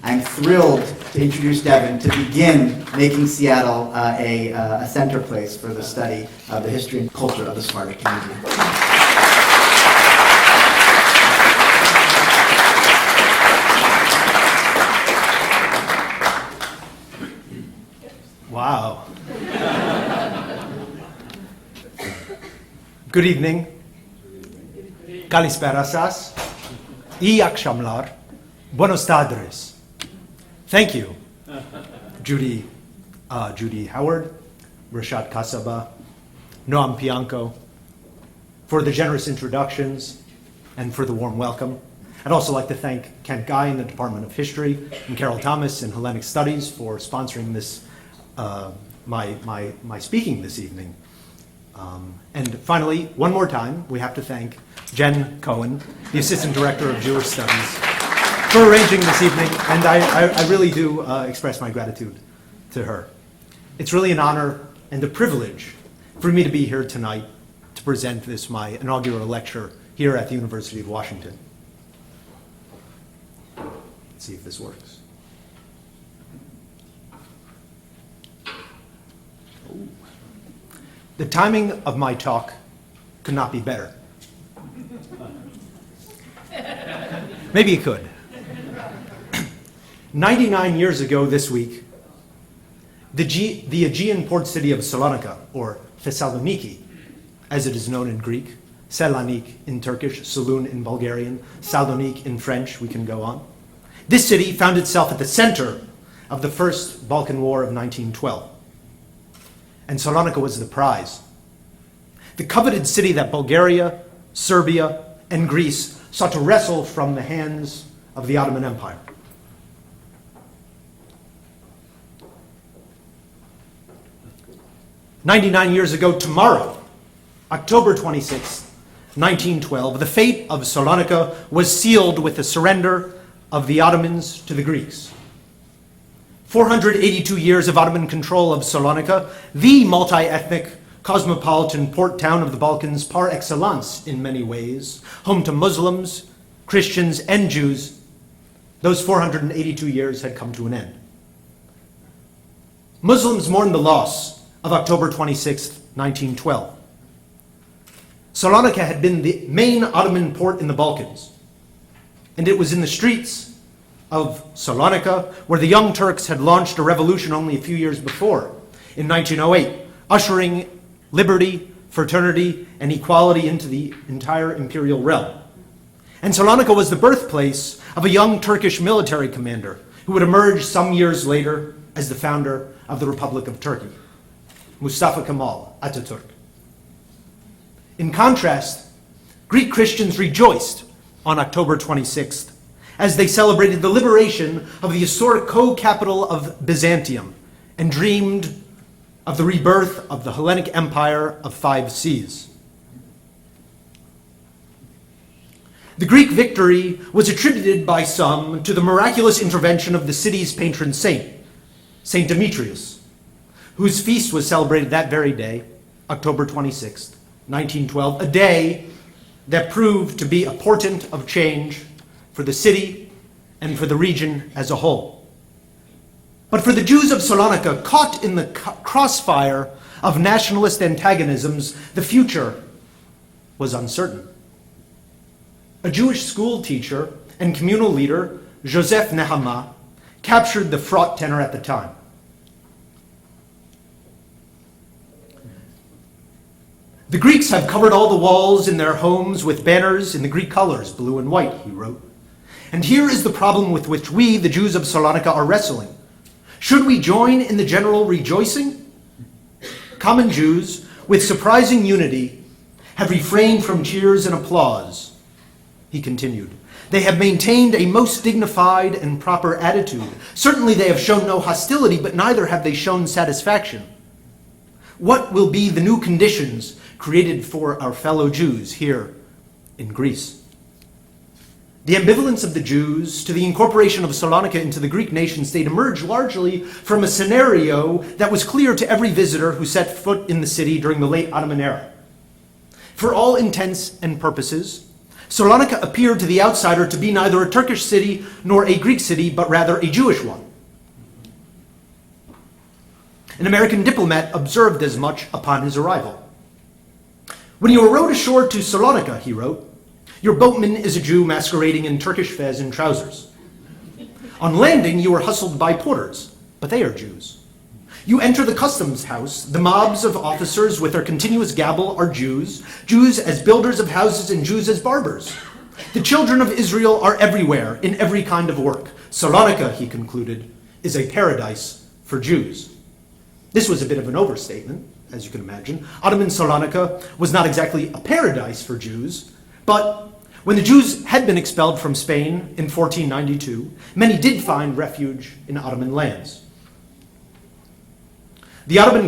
I'm thrilled to introduce Devin to begin making Seattle a center place for the study of the history and culture of the Sephardic community. Wow. Good evening. Kalispera sas. İyi akşamlar. Buenos tardes. Thank you, Judy Howard, Rashad Kasaba, Noam Pianco, for the generous introductions and for the warm welcome. I'd also like to thank Kent Guy in the Department of History and Carol Thomas in Hellenic Studies for sponsoring this, my speaking this evening. And finally, one more time, we have to thank Jen Cohen, the Assistant Director of Jewish Studies, for arranging this evening, and I really do express my gratitude to her. It's really an honor and a privilege for me to be here tonight to present this, my inaugural lecture here at the University of Washington. Let's see if this works. Oh. The timing of my talk could not be better. Maybe it could. 99 years ago this week, the Aegean port city of Salonika, or Thessaloniki, as it is known in Greek, Salonik in Turkish, Saloon in Bulgarian, Salonik in French, we can go on. This city found itself at the center of the First Balkan War of 1912. And Salonika was the prize. The coveted city that Bulgaria, Serbia, and Greece sought to wrestle from the hands of the Ottoman Empire. "99 years ago tomorrow, October 26, 1912, the fate of Salonika was sealed with the surrender of the Ottomans to the Greeks. 482 years of Ottoman control of Salonika, the multi-ethnic, cosmopolitan port town of the Balkans par excellence in many ways, home to Muslims, Christians, and Jews, those 482 years had come to an end. Muslims mourned the loss of October 26, 1912. Salonika had been the main Ottoman port in the Balkans, and it was in the streets of Salonika where the Young Turks had launched a revolution only a few years before, in 1908, ushering liberty, fraternity, and equality into the entire imperial realm. And Salonika was the birthplace of a young Turkish military commander who would emerge some years later as the founder of the Republic of Turkey, Mustafa Kemal Atatürk. In contrast, Greek Christians rejoiced on October 26th as they celebrated the liberation of the historic co-capital of Byzantium and dreamed of the rebirth of the Hellenic Empire of 5 seas. The Greek victory was attributed by some to the miraculous intervention of the city's patron saint, Saint Demetrius, whose feast was celebrated that very day, October 26th, 1912, a day that proved to be a portent of change for the city and for the region as a whole. But for the Jews of Salonika, caught in the crossfire of nationalist antagonisms, the future was uncertain. A Jewish school teacher and communal leader, Joseph Nehama, captured the fraught tenor at the time. The Greeks have covered all the walls in their homes with banners in the Greek colors, blue and white, he wrote. And here is the problem with which we, the Jews of Salonika, are wrestling. Should we join in the general rejoicing? Common Jews, with surprising unity, have refrained from cheers and applause. He continued, they have maintained a most dignified and proper attitude. Certainly they have shown no hostility, but neither have they shown satisfaction. What will be the new conditions created for our fellow Jews here in Greece? The ambivalence of the Jews to the incorporation of Salonika into the Greek nation-state emerged largely from a scenario that was clear to every visitor who set foot in the city during the late Ottoman era. For all intents and purposes, Salonika appeared to the outsider to be neither a Turkish city nor a Greek city, but rather a Jewish one. An American diplomat observed as much upon his arrival. "When you are rowed ashore to Salonika," he wrote, "your boatman is a Jew masquerading in Turkish fez and trousers. On landing, you are hustled by porters, but they are Jews. You enter the customs house. The mobs of officers with their continuous gabble are Jews, Jews as builders of houses and Jews as barbers. The children of Israel are everywhere, in every kind of work. Salonika," he concluded, "is a paradise for Jews." This was a bit of an overstatement, as you can imagine. Ottoman Salonika was not exactly a paradise for Jews, but when the Jews had been expelled from Spain in 1492, many did find refuge in Ottoman lands. The Ottoman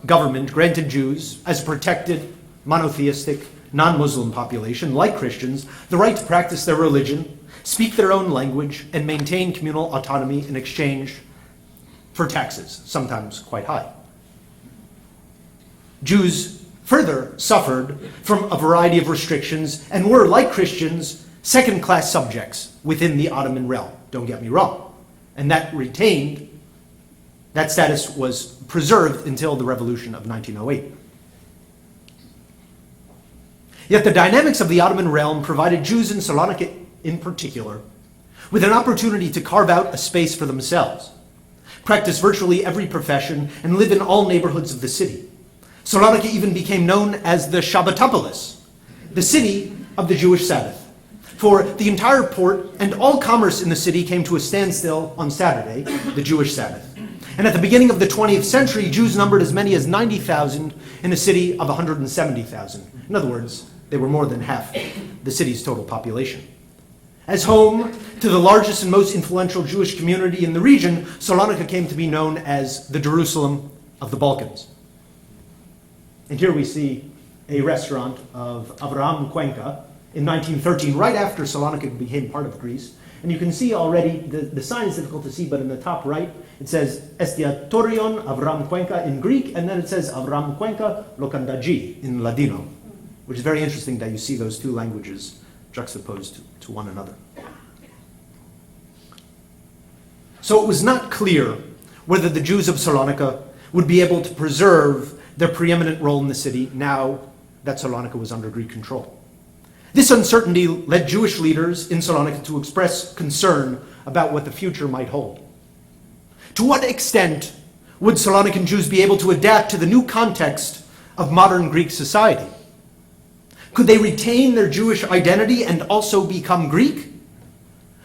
government granted Jews, as a protected, monotheistic, non-Muslim population, like Christians, the right to practice their religion, speak their own language, and maintain communal autonomy in exchange for taxes, sometimes quite high. Jews further suffered from a variety of restrictions and were, like Christians, second-class subjects within the Ottoman realm, don't get me wrong. And that status was preserved until the revolution of 1908. Yet the dynamics of the Ottoman realm provided Jews in Salonika in particular with an opportunity to carve out a space for themselves, practice virtually every profession, and live in all neighborhoods of the city. Salonika even became known as the Shabbatopolis, the city of the Jewish Sabbath. For the entire port and all commerce in the city came to a standstill on Saturday, the Jewish Sabbath. And at the beginning of the 20th century, Jews numbered as many as 90,000 in a city of 170,000. In other words, they were more than half the city's total population. As home to the largest and most influential Jewish community in the region, Salonika came to be known as the Jerusalem of the Balkans. And here we see a restaurant of Avram Cuenca in 1913, right after Salonika became part of Greece. And you can see already, the sign is difficult to see, but in the top right, it says Estiatorion Avram Cuenca in Greek, and then it says Avram Cuenca Locandaji in Ladino, which is very interesting that you see those two languages juxtaposed to one another. So it was not clear whether the Jews of Salonika would be able to preserve their preeminent role in the city now that Salonika was under Greek control. This uncertainty led Jewish leaders in Salonika to express concern about what the future might hold. To what extent would Salonican Jews be able to adapt to the new context of modern Greek society? Could they retain their Jewish identity and also become Greek?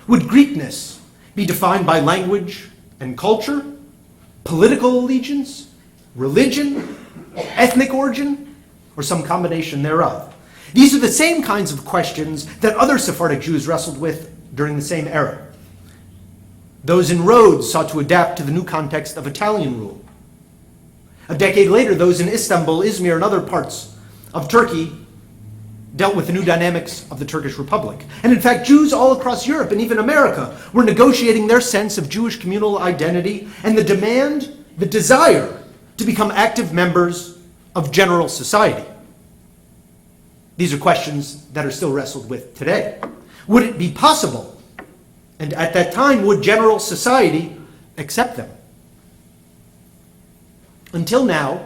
Would Greekness be defined by language and culture, political allegiance, religion, ethnic origin, or some combination thereof? These are the same kinds of questions that other Sephardic Jews wrestled with during the same era. Those in Rhodes sought to adapt to the new context of Italian rule. A decade later, those in Istanbul, Izmir, and other parts of Turkey dealt with the new dynamics of the Turkish Republic. And in fact, Jews all across Europe and even America were negotiating their sense of Jewish communal identity and the desire to become active members of general society. These are questions that are still wrestled with today. Would it be possible? And at that time, would general society accept them? Until now,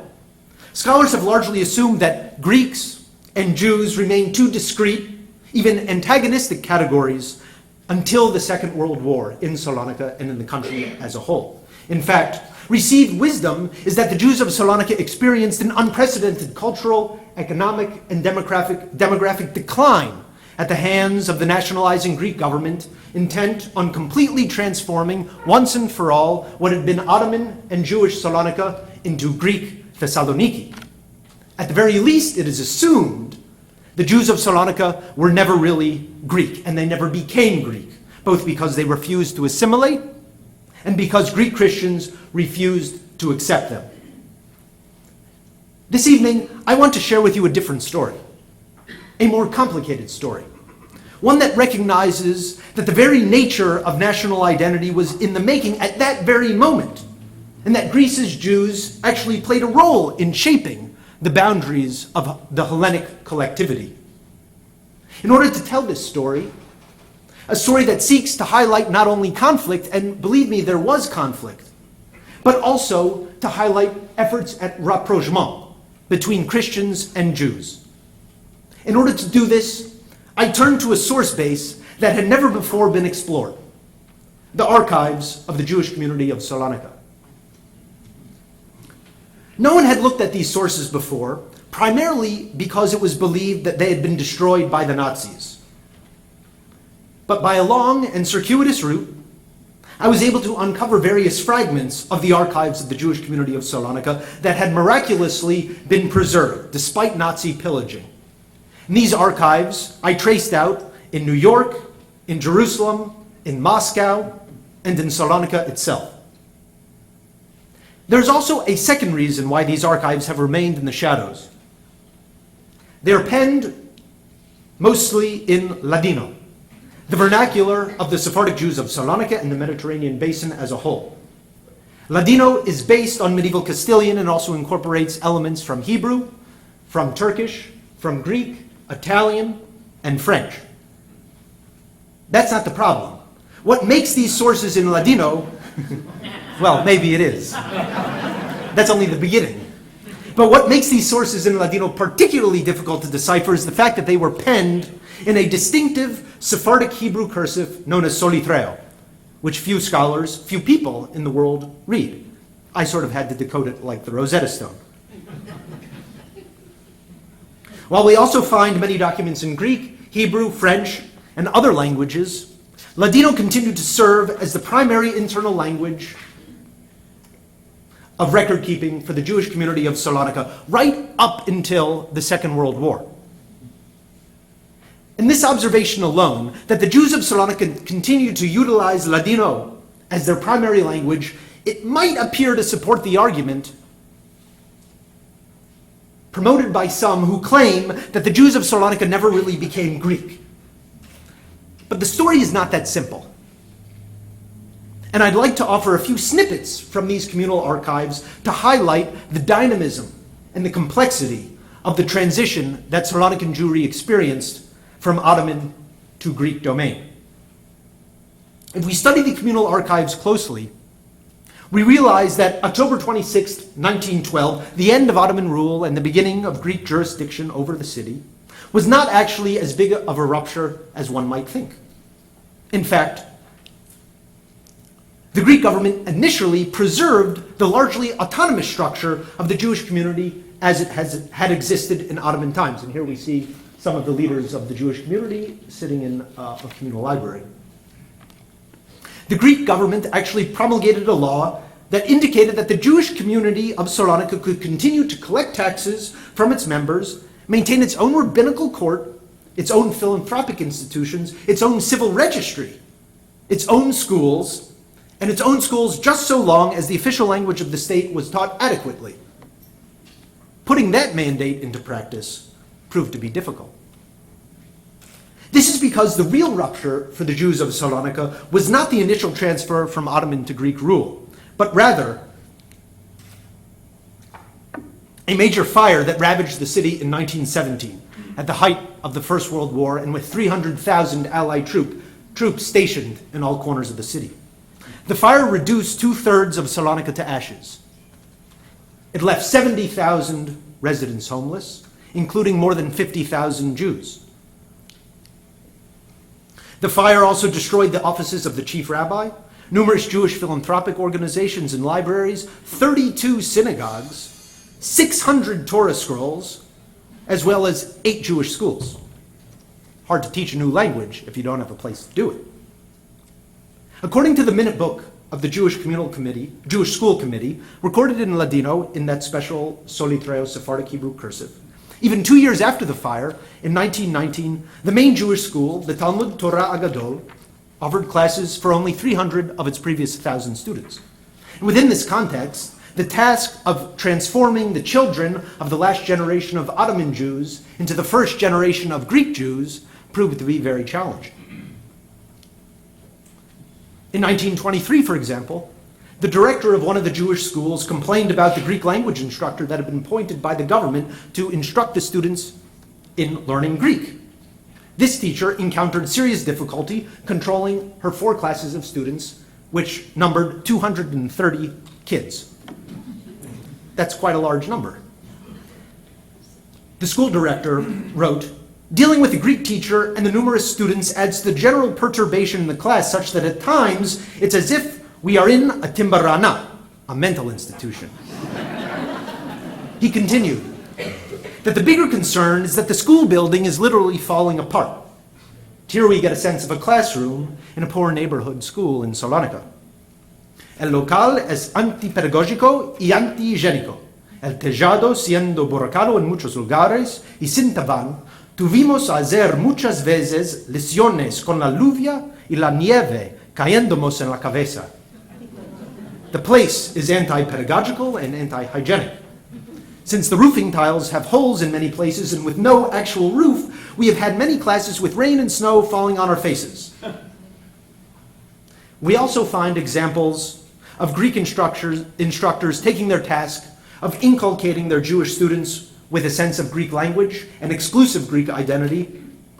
scholars have largely assumed that Greeks and Jews remain two discrete, even antagonistic categories until the Second World War in Salonika and in the country as a whole. In fact, received wisdom is that the Jews of Salonika experienced an unprecedented cultural, economic, and demographic decline at the hands of the nationalizing Greek government, intent on completely transforming, once and for all, what had been Ottoman and Jewish Salonika into Greek Thessaloniki. At the very least, it is assumed the Jews of Salonika were never really Greek, and they never became Greek, both because they refused to assimilate and because Greek Christians refused to accept them. This evening, I want to share with you a different story, a more complicated story, one that recognizes that the very nature of national identity was in the making at that very moment, and that Greece's Jews actually played a role in shaping the boundaries of the Hellenic collectivity. In order to tell this story, a story that seeks to highlight not only conflict, and believe me, there was conflict, but also to highlight efforts at rapprochement between Christians and Jews. In order to do this, I turned to a source base that had never before been explored: the archives of the Jewish community of Salonika. No one had looked at these sources before, primarily because it was believed that they had been destroyed by the Nazis. But by a long and circuitous route, I was able to uncover various fragments of the archives of the Jewish community of Salonika that had miraculously been preserved despite Nazi pillaging. And these archives I traced out in New York, in Jerusalem, in Moscow, and in Salonika itself. There's also a second reason why these archives have remained in the shadows. They're penned mostly in Ladino, the vernacular of the Sephardic Jews of Salonika and the Mediterranean basin as a whole. Ladino is based on medieval Castilian and also incorporates elements from Hebrew, from Turkish, from Greek, Italian, and French. That's not the problem. What makes these sources in Ladino, well, maybe it is. That's only the beginning. But what makes these sources in Ladino particularly difficult to decipher is the fact that they were penned in a distinctive Sephardic Hebrew cursive known as solitreo, which few scholars, few people in the world read. I sort of had to decode it like the Rosetta Stone. While we also find many documents in Greek, Hebrew, French, and other languages, Ladino continued to serve as the primary internal language of record keeping for the Jewish community of Salonika right up until the Second World War. And this observation alone, that the Jews of Salonika continued to utilize Ladino as their primary language, it might appear to support the argument promoted by some who claim that the Jews of Salonika never really became Greek. But the story is not that simple. And I'd like to offer a few snippets from these communal archives to highlight the dynamism and the complexity of the transition that Salonican Jewry experienced from Ottoman to Greek domain. If we study the communal archives closely, we realize that October 26, 1912, the end of Ottoman rule and the beginning of Greek jurisdiction over the city, was not actually as big of a rupture as one might think. In fact, the Greek government initially preserved the largely autonomous structure of the Jewish community as it had existed in Ottoman times. And here we see some of the leaders of the Jewish community sitting in a communal library. The Greek government actually promulgated a law that indicated that the Jewish community of Salonika could continue to collect taxes from its members, maintain its own rabbinical court, its own philanthropic institutions, its own civil registry, its own schools, and its own schools just so long as the official language of the state was taught adequately. Putting that mandate into practice proved to be difficult. This is because the real rupture for the Jews of Salonika was not the initial transfer from Ottoman to Greek rule, but rather a major fire that ravaged the city in 1917 at the height of the First World War and with 300,000 Allied troops stationed in all corners of the city. The fire reduced 2/3 of Salonika to ashes. It left 70,000 residents homeless, including more than 50,000 Jews. The fire also destroyed the offices of the chief rabbi, numerous Jewish philanthropic organizations and libraries, 32 synagogues, 600 Torah scrolls, as well as 8 Jewish schools. Hard to teach a new language if you don't have a place to do it. According to the minute book of the Jewish School Committee, recorded in Ladino in that special Solitreo Sephardic Hebrew cursive, even 2 years after the fire, in 1919, the main Jewish school, the Talmud Torah Agadol, offered classes for only 300 of its previous 1,000 students. And within this context, the task of transforming the children of the last generation of Ottoman Jews into the first generation of Greek Jews proved to be very challenging. In 1923, for example, the director of one of the Jewish schools complained about the Greek language instructor that had been appointed by the government to instruct the students in learning Greek. This teacher encountered serious difficulty controlling her 4 classes of students, which numbered 230 kids. That's quite a large number. The school director wrote, "Dealing with a Greek teacher and the numerous students adds to the general perturbation in the class such that at times it's as if we are in a timbarana, a mental institution." He continued that the bigger concern is that the school building is literally falling apart. Here we get a sense of a classroom in a poor neighborhood school in Salonika. El local es antipedagógico y antihigiénico. El tejado siendo borracado en muchos lugares y sin tabán, tuvimos a hacer muchas veces lesiones con la lluvia y la nieve cayéndonos en la cabeza. The place is anti-pedagogical and anti-hygienic. Since the roofing tiles have holes in many places and with no actual roof, we have had many classes with rain and snow falling on our faces. We also find examples of Greek instructors taking their task of inculcating their Jewish students with a sense of Greek language and exclusive Greek identity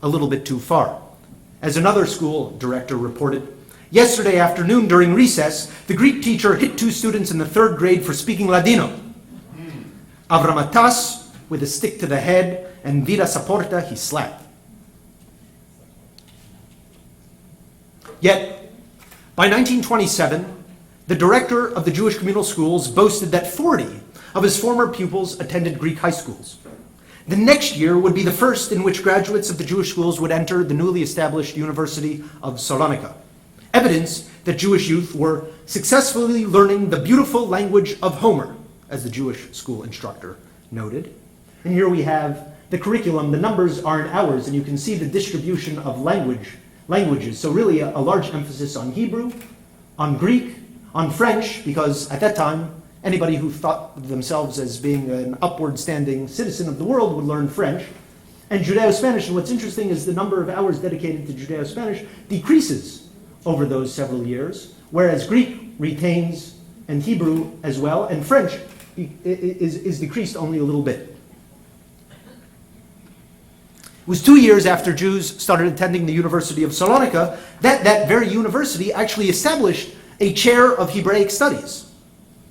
a little bit too far. As another school director reported, yesterday afternoon during recess, the Greek teacher hit 2 students in the 3rd grade for speaking Ladino. Avramatas with a stick to the head, and Vida Saporta he slapped. Yet, by 1927, the director of the Jewish communal schools boasted that 40 of his former pupils attended Greek high schools. The next year would be the first in which graduates of the Jewish schools would enter the newly established University of Salonika. Evidence that Jewish youth were successfully learning the beautiful language of Homer, as the Jewish school instructor noted. And here we have the curriculum. The numbers are in hours, and you can see the distribution of languages. So really a large emphasis on Hebrew, on Greek, on French, because at that time, anybody who thought of themselves as being an upward-standing citizen of the world would learn French, and Judeo-Spanish. And what's interesting is the number of hours dedicated to Judeo-Spanish decreases over those several years, whereas Greek retains, and Hebrew as well, and French is decreased only a little bit. It was 2 years after Jews started attending the University of Salonika that very university actually established a chair of Hebraic studies.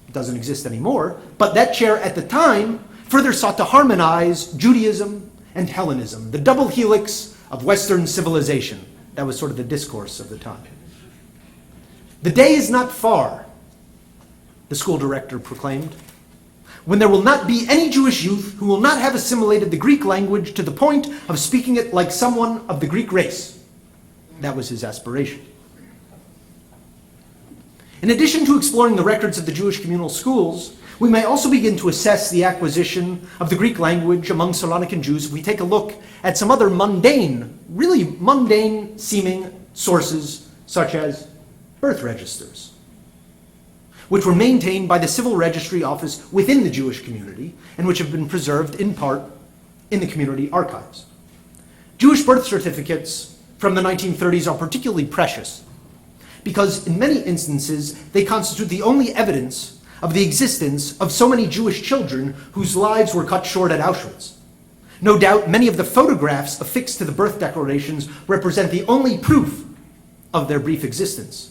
It doesn't exist anymore, but that chair at the time further sought to harmonize Judaism and Hellenism, the double helix of Western civilization. That was sort of the discourse of the time. The day is not far, the school director proclaimed, when there will not be any Jewish youth who will not have assimilated the Greek language to the point of speaking it like someone of the Greek race. That was his aspiration. In addition to exploring the records of the Jewish communal schools, we may also begin to assess the acquisition of the Greek language among Salonican Jews if we take a look at some other really mundane seeming sources, such as birth registers, which were maintained by the Civil Registry Office within the Jewish community and which have been preserved in part in the community archives. Jewish birth certificates from the 1930s are particularly precious because in many instances they constitute the only evidence of the existence of so many Jewish children whose lives were cut short at Auschwitz. No doubt many of the photographs affixed to the birth declarations represent the only proof of their brief existence.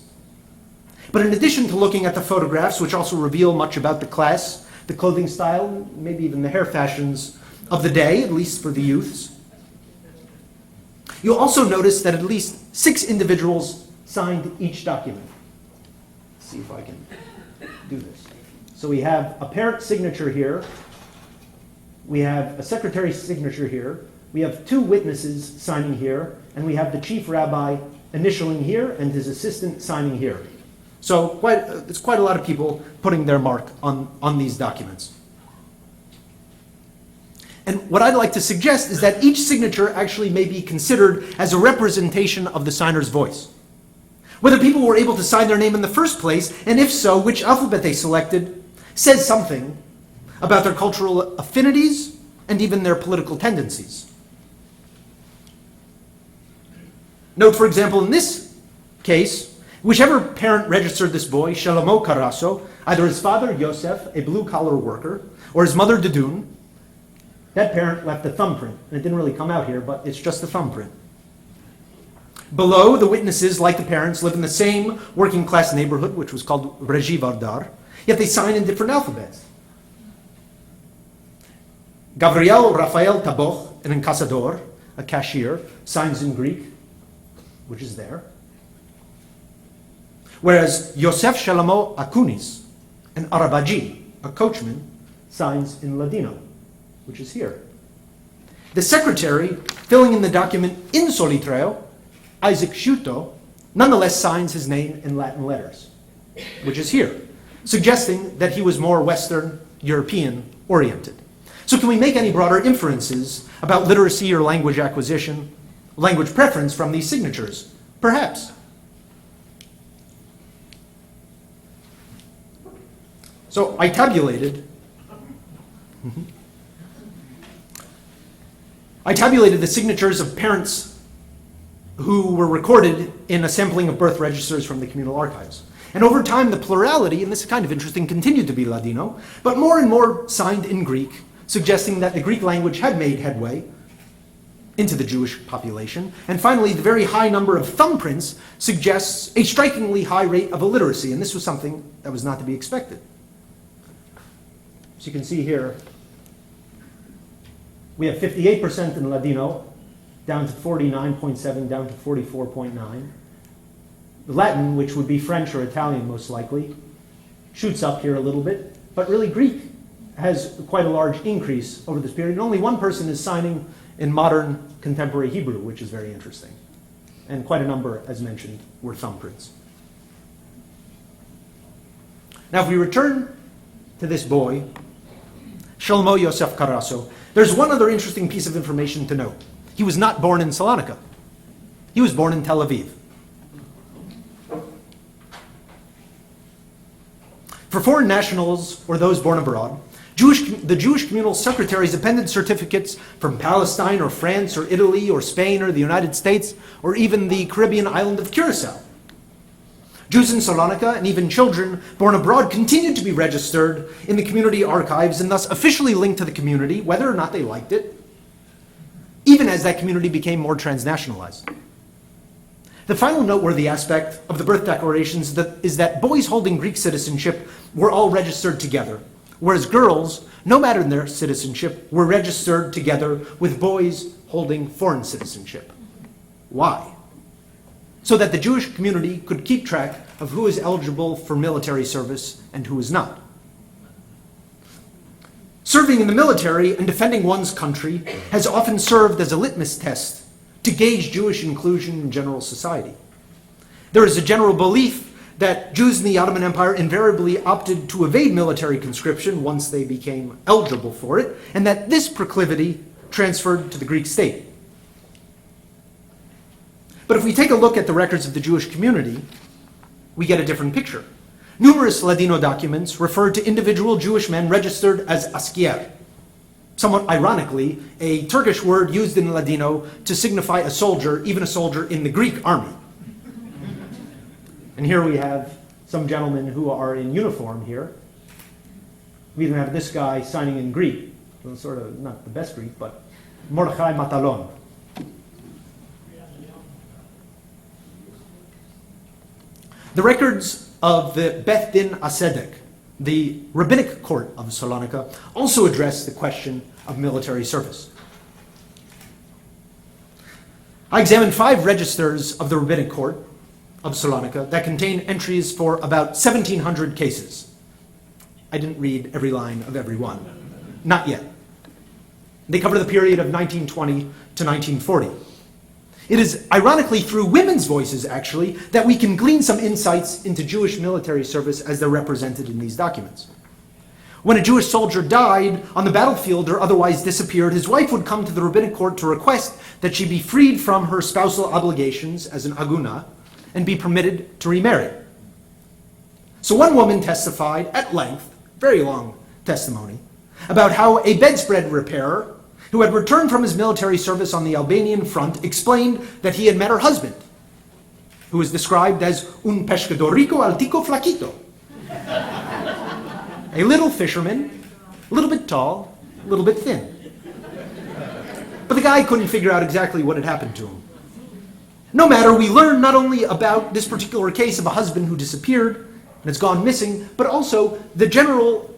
But in addition to looking at the photographs, which also reveal much about the class, the clothing style, maybe even the hair fashions of the day, at least for the youths, you'll also notice that at least 6 individuals signed each document. Let's see if I can do this. So we have a parent signature here, we have a secretary's signature here, we have 2 witnesses signing here, and we have the chief rabbi initialing here and his assistant signing here. So it's quite a lot of people putting their mark on these documents. And what I'd like to suggest is that each signature actually may be considered as a representation of the signer's voice. Whether people were able to sign their name in the first place, and if so, which alphabet they selected, says something about their cultural affinities and even their political tendencies. Note, for example, in this case, whichever parent registered this boy, Shalomo Karaso, either his father, Yosef, a blue-collar worker, or his mother, Dudun, that parent left a thumbprint. And it didn't really come out here, but it's just a thumbprint. Below, the witnesses, like the parents, live in the same working-class neighborhood, which was called Regie Vardar, yet they sign in different alphabets. Gabriel Rafael Taboch, an encasador, a cashier, signs in Greek, which is there. Whereas Yosef Shalamo Akunis, an Arabaji, a coachman, signs in Ladino, which is here. The secretary, filling in the document in Solitreo, Isaac Sciuto, nonetheless signs his name in Latin letters, which is here, suggesting that he was more Western European oriented. So can we make any broader inferences about literacy or language acquisition, language preference from these signatures? Perhaps. So I tabulated the signatures of parents who were recorded in a sampling of birth registers from the communal archives. And over time, the plurality, and this is kind of interesting, continued to be Ladino, but more and more signed in Greek, suggesting that the Greek language had made headway into the Jewish population. And finally, the very high number of thumbprints suggests a strikingly high rate of illiteracy, and this was something that was not to be expected. So you can see here, we have 58% in Ladino, down to 49.7, down to 44.9. Latin, which would be French or Italian most likely, shoots up here a little bit, but really Greek has quite a large increase over this period. And only one person is signing in modern contemporary Hebrew, which is very interesting. And quite a number, as mentioned, were thumbprints. Now, if we return to this boy, Shlomo Yosef Karaso, there's one other interesting piece of information to note. He was not born in Salonika. He was born in Tel Aviv. For foreign nationals or those born abroad, the Jewish communal secretaries appended certificates from Palestine or France or Italy or Spain or the United States or even the Caribbean island of Curacao. Jews in Salonika and even children born abroad continued to be registered in the community archives and thus officially linked to the community, whether or not they liked it, even as that community became more transnationalized. The final noteworthy aspect of the birth declarations is that boys holding Greek citizenship were all registered together, whereas girls, no matter their citizenship, were registered together with boys holding foreign citizenship. Why? So that the Jewish community could keep track of who is eligible for military service and who is not. Serving in the military and defending one's country has often served as a litmus test to gauge Jewish inclusion in general society. There is a general belief that Jews in the Ottoman Empire invariably opted to evade military conscription once they became eligible for it, and that this proclivity transferred to the Greek state. But if we take a look at the records of the Jewish community, we get a different picture. Numerous Ladino documents refer to individual Jewish men registered as askier, somewhat ironically, a Turkish word used in Ladino to signify a soldier, even a soldier in the Greek army. And here we have some gentlemen who are in uniform here. We even have this guy signing in Greek, well, sort of not the best Greek, but Mordechai Matalon. The records of the Beth Din Asedek, the rabbinic court of Salonika, also address the question of military service. I examined 5 registers of the rabbinic court of Salonika that contain entries for about 1,700 cases. I didn't read every line of every one. Not yet. They cover the period of 1920 to 1940. It is ironically through women's voices, actually, that we can glean some insights into Jewish military service as they're represented in these documents. When a Jewish soldier died on the battlefield or otherwise disappeared, his wife would come to the rabbinic court to request that she be freed from her spousal obligations as an aguna and be permitted to remarry. So one woman testified at length, very long testimony, about how a bedspread repairer who had returned from his military service on the Albanian front explained that he had met her husband, who is described as un pescadorico altico flaquito, a little fisherman, a little bit tall, a little bit thin. But the guy couldn't figure out exactly what had happened to him. No matter, we learn not only about this particular case of a husband who disappeared and has gone missing, but also the general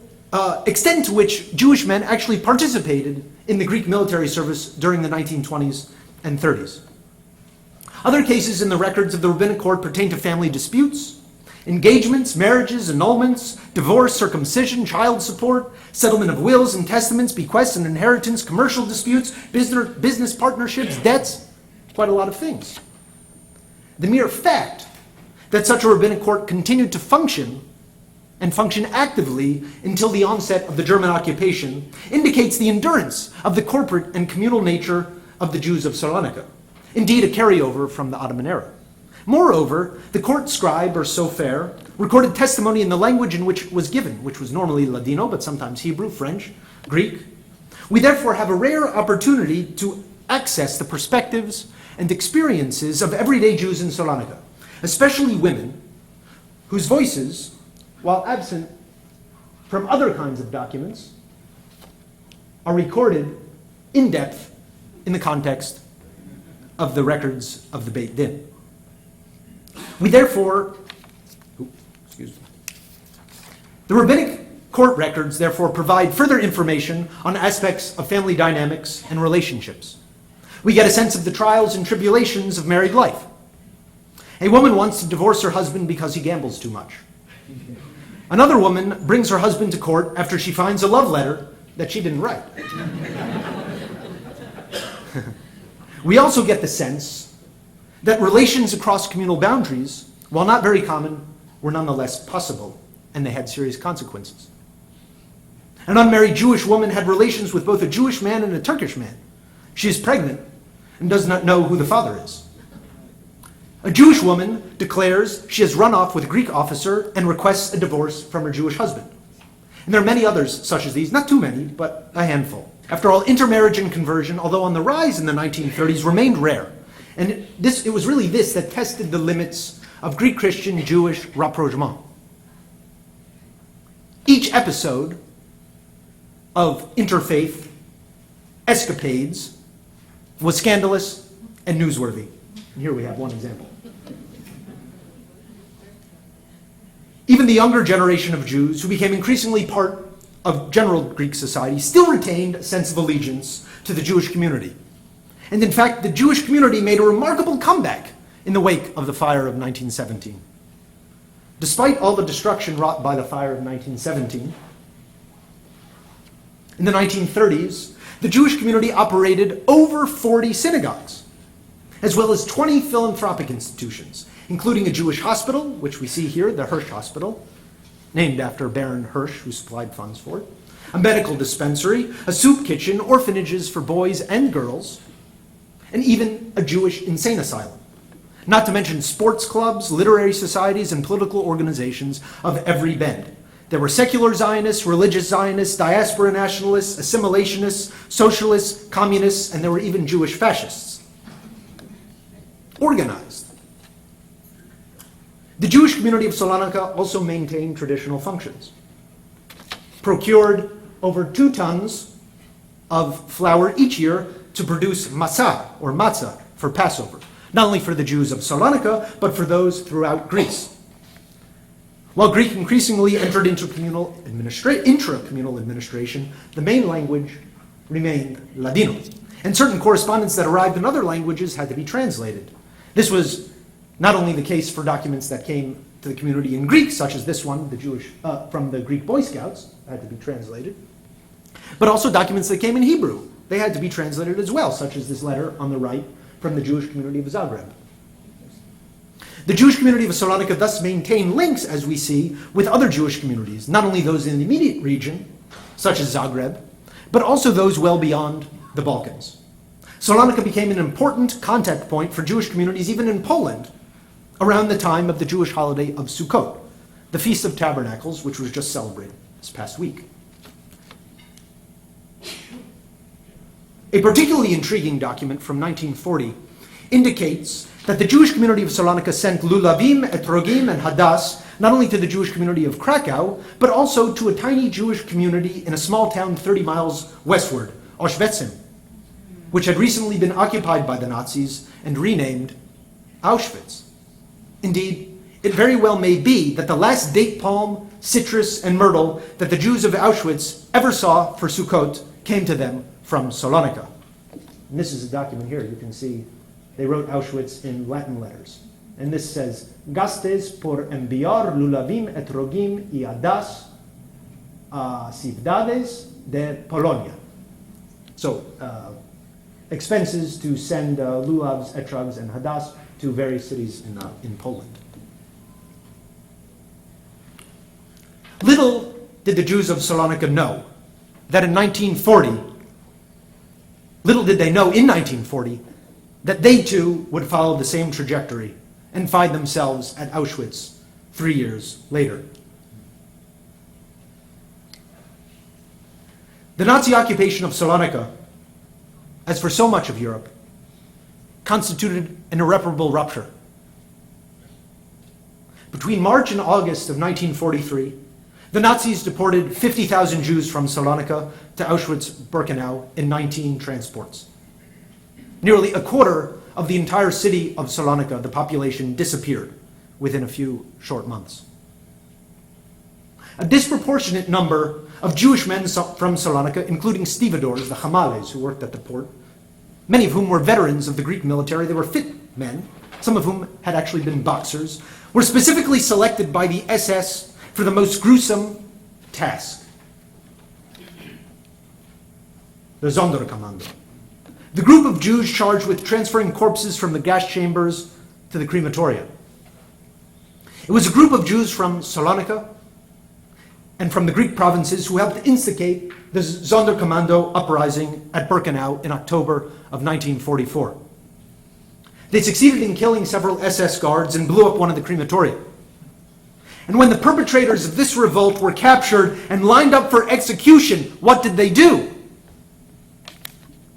extent to which Jewish men actually participated in the Greek military service during the 1920s and 30s. Other cases in the records of the rabbinic court pertain to family disputes, engagements, marriages, annulments, divorce, circumcision, child support, settlement of wills and testaments, bequests and inheritance, commercial disputes, business partnerships, debts, quite a lot of things. The mere fact that such a rabbinic court continued to function and function actively until the onset of the German occupation indicates the endurance of the corporate and communal nature of the Jews of Salonika, indeed a carryover from the Ottoman era. Moreover, the court scribe, or sofer, recorded testimony in the language in which it was given, which was normally Ladino, but sometimes Hebrew, French, Greek. We therefore have a rare opportunity to access the perspectives and experiences of everyday Jews in Salonika, especially women, whose voices, while absent from other kinds of documents, are recorded in depth in the context of the records of the Beit Din. We therefore, the rabbinic court records therefore provide further information on aspects of family dynamics and relationships. We get a sense of the trials and tribulations of married life. A woman wants to divorce her husband because he gambles too much. Another woman brings her husband to court after she finds a love letter that she didn't write. We also get the sense that relations across communal boundaries, while not very common, were nonetheless possible, and they had serious consequences. An unmarried Jewish woman had relations with both a Jewish man and a Turkish man. She is pregnant and does not know who the father is. A Jewish woman declares she has run off with a Greek officer and requests a divorce from her Jewish husband. And there are many others such as these, not too many, but a handful. After all, intermarriage and conversion, although on the rise in the 1930s, remained rare. And it was really this that tested the limits of Greek Christian Jewish rapprochement. Each episode of interfaith escapades was scandalous and newsworthy. And here we have one example. Even the younger generation of Jews, who became increasingly part of general Greek society, still retained a sense of allegiance to the Jewish community. And in fact, the Jewish community made a remarkable comeback in the wake of the fire of 1917. Despite all the destruction wrought by the fire of 1917, in the 1930s, the Jewish community operated over 40 synagogues, as well as 20 philanthropic institutions, including a Jewish hospital, which we see here, the Hirsch Hospital, named after Baron Hirsch, who supplied funds for it, a medical dispensary, a soup kitchen, orphanages for boys and girls, and even a Jewish insane asylum. Not to mention sports clubs, literary societies, and political organizations of every bend. There were secular Zionists, religious Zionists, diaspora nationalists, assimilationists, socialists, communists, and there were even Jewish fascists. Organized. The Jewish community of Salonika also maintained traditional functions. Procured over 2 tons of flour each year to produce matzah, or matzah, for Passover, not only for the Jews of Salonika, but for those throughout Greece. While Greek increasingly entered into intra-communal administration, the main language remained Ladino, and certain correspondence that arrived in other languages had to be translated. This was not only the case for documents that came to the community in Greek, such as this one, from the Greek Boy Scouts, had to be translated, but also documents that came in Hebrew. They had to be translated as well, such as this letter on the right from the Jewish community of Zagreb. The Jewish community of Salonika thus maintained links, as we see, with other Jewish communities, not only those in the immediate region, such as Zagreb, but also those well beyond the Balkans. Salonika became an important contact point for Jewish communities even in Poland around the time of the Jewish holiday of Sukkot, the Feast of Tabernacles, which was just celebrated this past week. A particularly intriguing document from 1940 indicates that the Jewish community of Salonika sent lulavim, etrogim, and hadas not only to the Jewish community of Krakow, but also to a tiny Jewish community in a small town 30 miles westward, Oświęcim, which had recently been occupied by the Nazis and renamed Auschwitz. Indeed, it very well may be that the last date palm, citrus, and myrtle that the Jews of Auschwitz ever saw for Sukkot came to them from Salonika. And this is a document here. You can see they wrote Auschwitz in Latin letters. And this says, Gastes por enviar lulavim et rogim y adas a ciudades de Polonia. So, expenses to send lulavs, etrogs, and hadas to various cities in Poland. Little did the Jews of Salonika know that in 1940, little did they know in 1940, that they too would follow the same trajectory and find themselves at Auschwitz 3 years later. The Nazi occupation of Salonika, as for so much of Europe, constituted an irreparable rupture. Between March and August of 1943, the Nazis deported 50,000 Jews from Salonika to Auschwitz-Birkenau in 19 transports. Nearly a quarter of the entire city of Salonika, the population, disappeared within a few short months. A disproportionate number of Jewish men from Salonika, including stevedores, the hamales who worked at the port, many of whom were veterans of the Greek military. They were fit men, some of whom had actually been boxers, were specifically selected by the SS for the most gruesome task, the Sonderkommando, the group of Jews charged with transferring corpses from the gas chambers to the crematoria. It was a group of Jews from Salonika and from the Greek provinces who helped instigate the Sonderkommando uprising at Birkenau in October of 1944. They succeeded in killing several SS guards and blew up one of the crematoria. And when the perpetrators of this revolt were captured and lined up for execution, what did they do?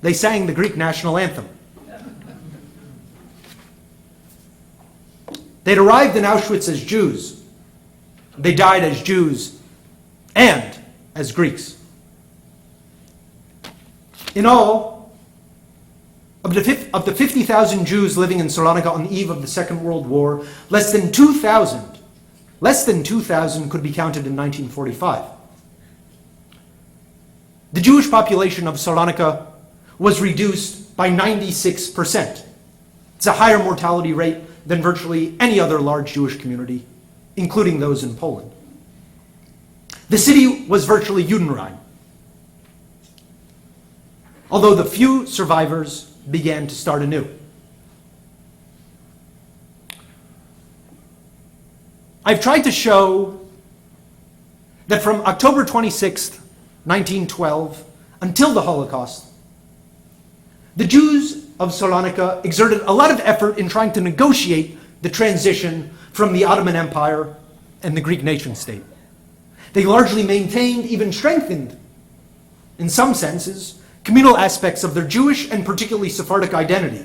They sang the Greek national anthem. They'd arrived in Auschwitz as Jews. They died as Jews and as Greeks. In all, of the 50,000 Jews living in Salonika on the eve of the Second World War, less than 2,000 could be counted in 1945. The Jewish population of Salonika was reduced by 96%. It's a higher mortality rate than virtually any other large Jewish community, including those in Poland. The city was virtually Judenrein, although the few survivors began to start anew. I've tried to show that from October 26th, 1912, until the Holocaust, the Jews of Salonika exerted a lot of effort in trying to negotiate the transition from the Ottoman Empire and the Greek nation-state. They largely maintained, even strengthened, in some senses, communal aspects of their Jewish and particularly Sephardic identity,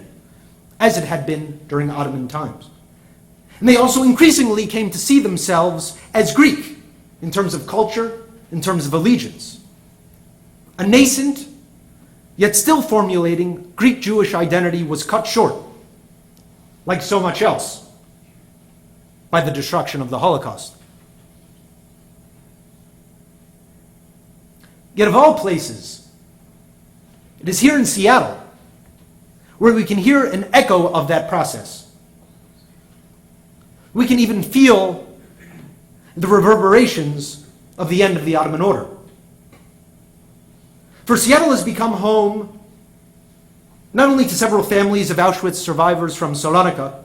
as it had been during Ottoman times. And they also increasingly came to see themselves as Greek, in terms of culture, in terms of allegiance. A nascent, yet still formulating Greek-Jewish identity was cut short, like so much else, by the destruction of the Holocaust. Yet of all places, it is here in Seattle where we can hear an echo of that process. We can even feel the reverberations of the end of the Ottoman order. For Seattle has become home not only to several families of Auschwitz survivors from Salonika,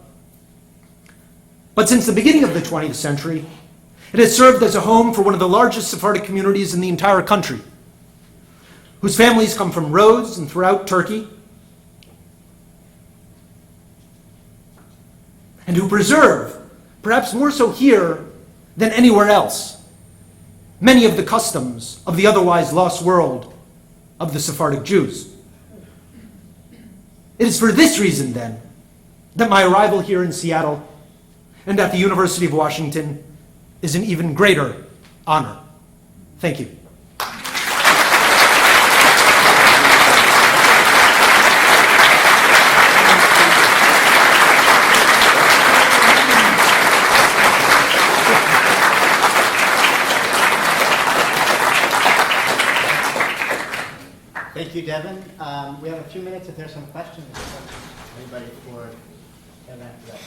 but since the beginning of the 20th century, it has served as a home for one of the largest Sephardic communities in the entire country, whose families come from Rhodes and throughout Turkey, and who preserve, perhaps more so here than anywhere else, many of the customs of the otherwise lost world of the Sephardic Jews. It is for this reason, then, that my arrival here in Seattle and at the University of Washington is an even greater honor. Thank you. Thank you, Devin. We have a few minutes if there's some questions. Anybody for Devin after that?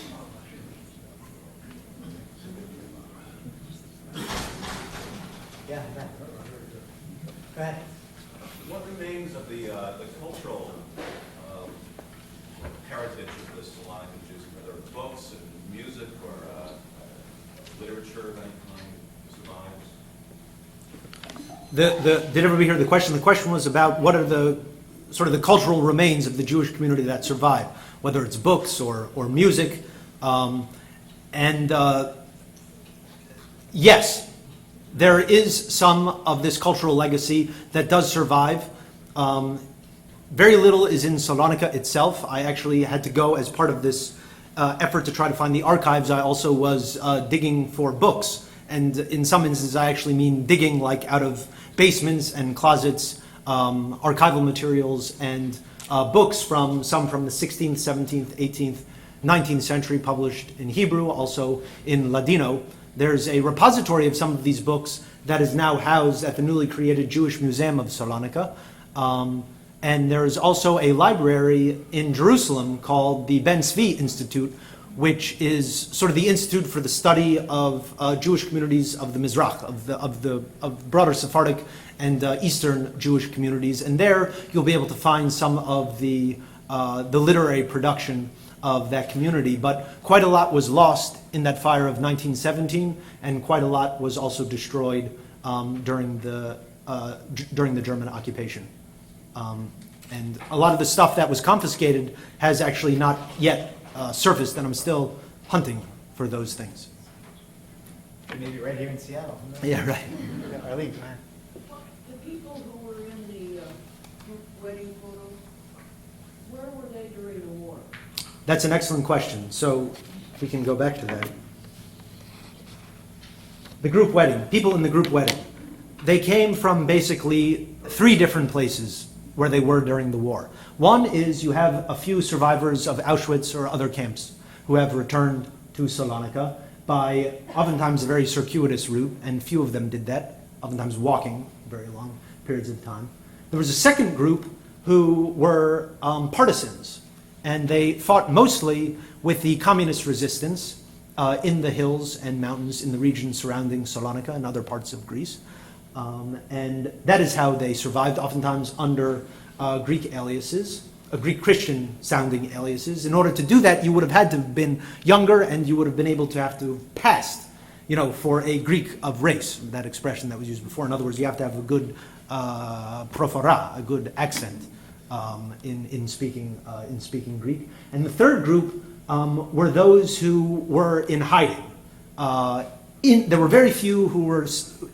Yeah, go ahead. What remains of the cultural heritage of the Salonica Jews? Are there books and music or literature of any kind survives? Did everybody hear the question? The question was about what are the sort of the cultural remains of the Jewish community that survive, whether it's books or music. Yes, there is some of this cultural legacy that does survive. Very little is in Salonika itself. I actually had to go as part of this effort to try to find the archives. I also was digging for books. And in some instances, I actually mean digging like out of basements and closets, archival materials and books some from the 16th, 17th, 18th, 19th century published in Hebrew, also in Ladino. There's a repository of some of these books that is now housed at the newly created Jewish Museum of Salonika. And there's also a library in Jerusalem called the Ben Zvi Institute, which is sort of the institute for the study of Jewish communities of the Mizrach, of broader Sephardic and Eastern Jewish communities. And there you'll be able to find some of the literary production of that community. But quite a lot was lost in that fire of 1917, and quite a lot was also destroyed during the German occupation. And a lot of the stuff that was confiscated has actually not yet surfaced, and I'm still hunting for those things. Maybe right here in Seattle. Yeah, right. Arlene, go ahead. The people who were in the group wedding photos, where were they during the war? That's an excellent question. So if we can go back to that. The group wedding, people in the group wedding, they came from basically 3 different places where they were during the war. One is you have a few survivors of Auschwitz or other camps who have returned to Salonika by oftentimes a very circuitous route, and few of them did that, oftentimes walking very long periods of time. There was a second group who were partisans, and they fought mostly with the communist resistance in the hills and mountains in the region surrounding Salonika and other parts of Greece. And that is how they survived, oftentimes under Greek aliases, Greek Christian sounding aliases. In order to do that, you would have had to have been younger, and you would have been able to have to have passed, for a Greek of race, that expression that was used before. In other words, you have to have a good prophora, a good accent in speaking Greek. And the third group were those who were in hiding. There were very few who were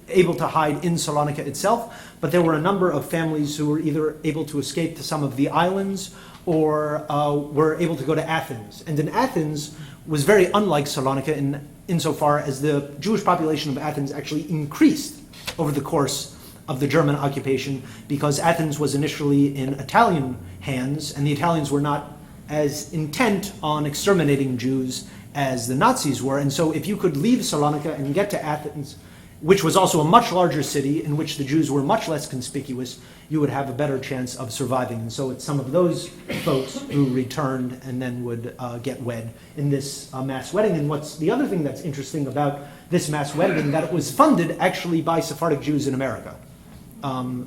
able to hide in Salonika itself, but there were a number of families who were either able to escape to some of the islands or were able to go to Athens. And in Athens was very unlike Salonika insofar as the Jewish population of Athens actually increased over the course of the German occupation, because Athens was initially in Italian hands, and the Italians were not as intent on exterminating Jews as the Nazis were. And so if you could leave Salonika and get to Athens, which was also a much larger city in which the Jews were much less conspicuous, you would have a better chance of surviving. And so it's some of those folks who returned and then would get wed in this mass wedding. And what's the other thing that's interesting about this mass wedding, that it was funded actually by Sephardic Jews in America.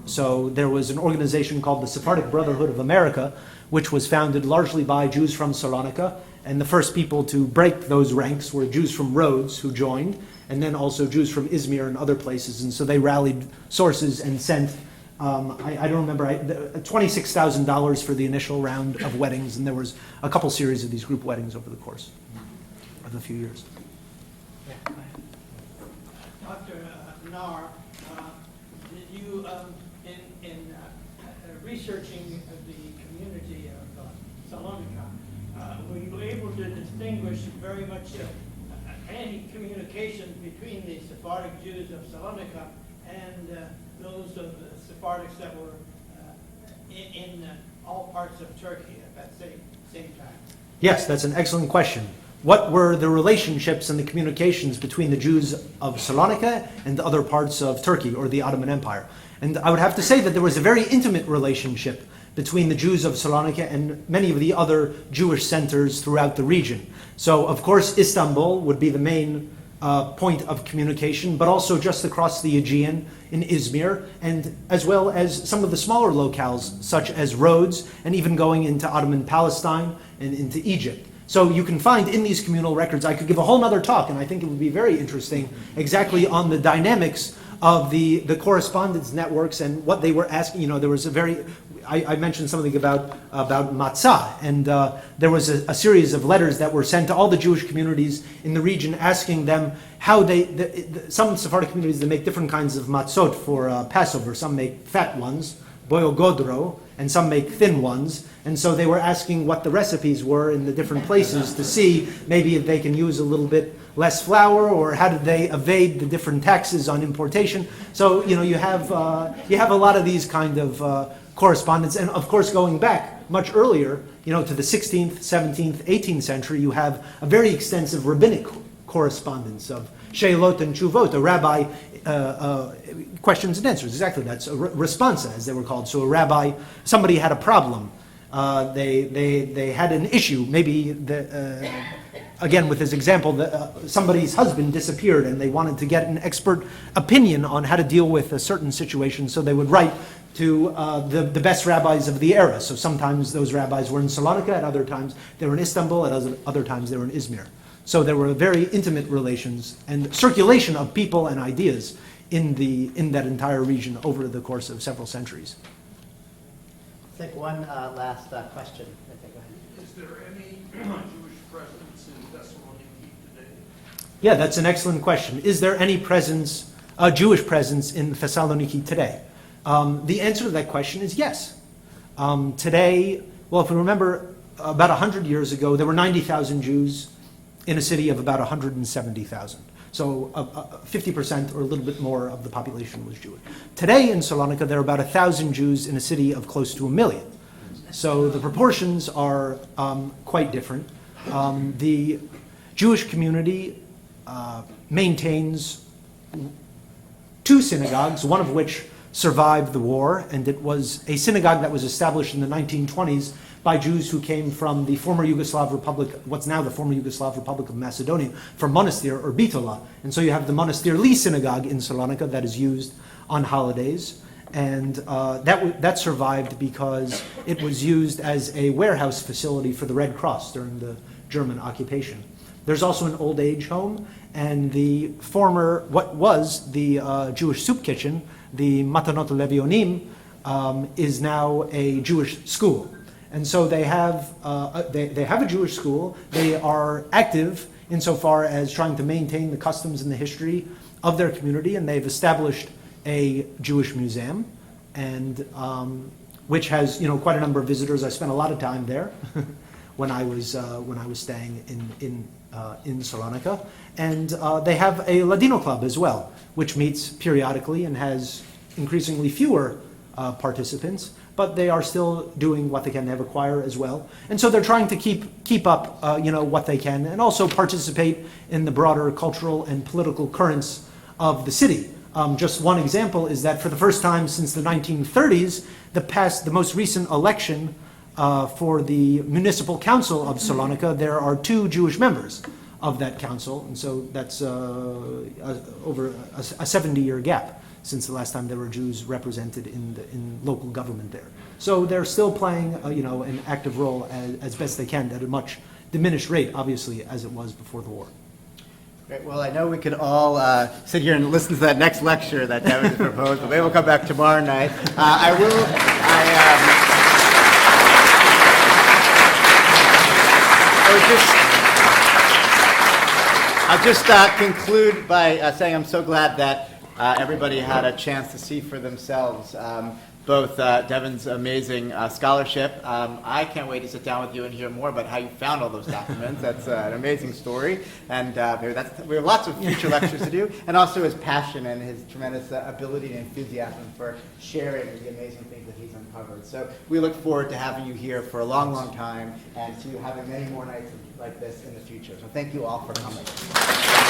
So there was an organization called the Sephardic Brotherhood of America, which was founded largely by Jews from Salonika. And the first people to break those ranks were Jews from Rhodes who joined, and then also Jews from Izmir and other places. And so they rallied sources and sent, I don't remember, $26,000 for the initial round of weddings. And there was a couple series of these group weddings over the course of a few years. Yeah, go ahead. Dr. Naar, did you, in researching the community of Salonika, were you able to distinguish very much any communications between the Sephardic Jews of Salonika and those of the Sephardics that were in all parts of Turkey at that same time? Yes, that's an excellent question. what were the relationships and the communications between the Jews of Salonika and other parts of Turkey or the Ottoman Empire. And I would have to say that there was a very intimate relationship between the Jews of Salonika and many of the other Jewish centers throughout the region. So, of course, Istanbul would be the main point of communication, but also just across the Aegean in Izmir, and as well as some of the smaller locales, such as Rhodes, and even going into Ottoman Palestine and into Egypt. So you can find in these communal records, I could give a whole nother talk, and I think it would be very interesting, exactly on the dynamics of the correspondence networks and what they were asking. You know, there was a very, I mentioned something about matzah, and there was a series of letters that were sent to all the Jewish communities in the region asking them how some Sephardic communities, they make different kinds of matzot for Passover. Some make fat ones, boil godro, and some make thin ones. And so they were asking what the recipes were in the different places to see maybe if they can use a little bit less flour, or how did they evade the different taxes on importation. So, you know, you have a lot of these kind of correspondence. And of course, going back much earlier, you know, to the 16th, 17th, 18th century, you have a very extensive rabbinic correspondence of Sheilot and Chuvot, a rabbi, questions and answers, exactly, that's a responsa, as they were called. So a rabbi, somebody had a problem, they had an issue, maybe, again with this example, somebody's husband disappeared and they wanted to get an expert opinion on how to deal with a certain situation, so they would write to the best rabbis of the era. So sometimes those rabbis were in Salonika, at other times they were in Istanbul, at other times they were in Izmir. So there were very intimate relations and circulation of people and ideas in that entire region over the course of several centuries. I'll take one last question. Okay, go ahead. Is there any Jewish presence in Thessaloniki today? Yeah, that's an excellent question. Is there any presence, Jewish presence in Thessaloniki today? The answer to that question is yes. Today, well, if we remember, about 100 years ago, there were 90,000 Jews in a city of about 170,000. So 50% or a little bit more of the population was Jewish. Today in Salonika, there are about 1,000 Jews in a city of close to 1 million. So the proportions are quite different. The Jewish community maintains 2 synagogues, one of which survived the war, and it was a synagogue that was established in the 1920s by Jews who came from the former Yugoslav Republic, what's now the former Yugoslav Republic of Macedonia, from Monastir or Bitola. And so you have the Monastir Li synagogue in Salonika that is used on holidays. And that survived because it was used as a warehouse facility for the Red Cross during the German occupation. There's also an old age home, and the former, what was the Jewish soup kitchen, the Matanot Levionim, is now a Jewish school. And so they have a Jewish school. They are active insofar as trying to maintain the customs and the history of their community, and they've established a Jewish museum, and which has quite a number of visitors. I spent a lot of time there when I was staying in Salonika, and they have a Ladino club as well, which meets periodically and has increasingly fewer participants, but they are still doing what they can. They have a choir as well, and so they're trying to keep up what they can, and also participate in the broader cultural and political currents of the city. Just one example is that for the first time since the 1930s, the most recent election for the municipal council of Salonika, there are 2 Jewish members of that council, and so that's over a 70-year gap since the last time there were Jews represented in local government there. So they're still playing an active role as best they can, at a much diminished rate, obviously, as it was before the war. Great. Well, I know we could all sit here and listen to that next lecture that Devin proposed, but maybe we'll come back tomorrow night. I'll just conclude by saying I'm so glad that everybody had a chance to see for themselves both Devin's amazing scholarship. I can't wait to sit down with you and hear more about how you found all those documents. That's an amazing story, and we have lots of future lectures to do, and also his passion and his tremendous ability and enthusiasm for sharing the amazing things that he's uncovered. So we look forward to having you here for a long, long time, and to having many more nights like this in the future. So thank you all for coming.